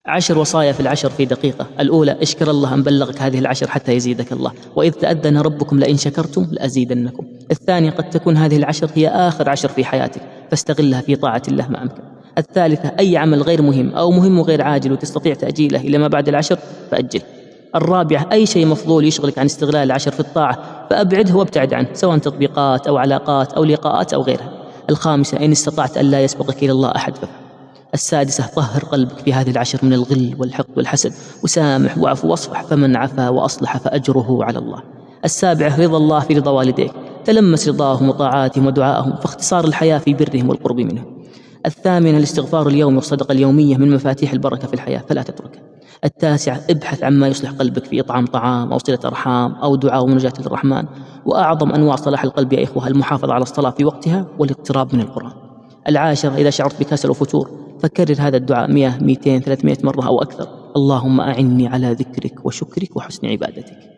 10 وصايا في العشر في دقيقة. الأولى: اشكر الله أن بلغك هذه العشر حتى يزيدك الله، وإذ تأذن ربكم لئن شكرتم لأزيدنكم. الثانية: قد تكون هذه العشر هي آخر عشر في حياتك، فاستغلها في طاعة الله ما أمكن. الثالثة: أي عمل غير مهم أو مهم وغير عاجل وتستطيع تأجيله إلى ما بعد العشر فأجل. الرابعة: أي شيء مفضول يشغلك عن استغلال العشر في الطاعة فأبعده وابتعد عنه، سواء تطبيقات أو علاقات أو لقاءات أو غيرها. الخامسة: إن استطعت أن لا يسبقك إلى الله أحد فافعل. السادسة: طهر قلبك في هذه العشر من الغل والحقد والحسد، وسامح واعف واصفح، فمن عفا وأصلح فأجره على الله. السابعة: رضا الله في رضا والديك، تلمس رضاهم وطاعاتهم ودعائهم، فاختصار الحياة في برهم والقرب منهم. الثامنة: الاستغفار اليومي والصدقة اليومية من مفاتيح البركة في الحياة فلا تتركها. التاسعة: ابحث عما يصلح قلبك في إطعام طعام أو صلة أرحام أو دعاء ومناجاة للرحمن. وأعظم أنواع صلاح القلب يا إخوة المحافظة على الصلاة في وقتها والاقتراب من القرآن. العاشرة: إذا شعرت بكسل وفتور فكرر هذا الدعاء 100 200 300 مرة أو أكثر: اللهم أعني على ذكرك وشكرك وحسن عبادتك.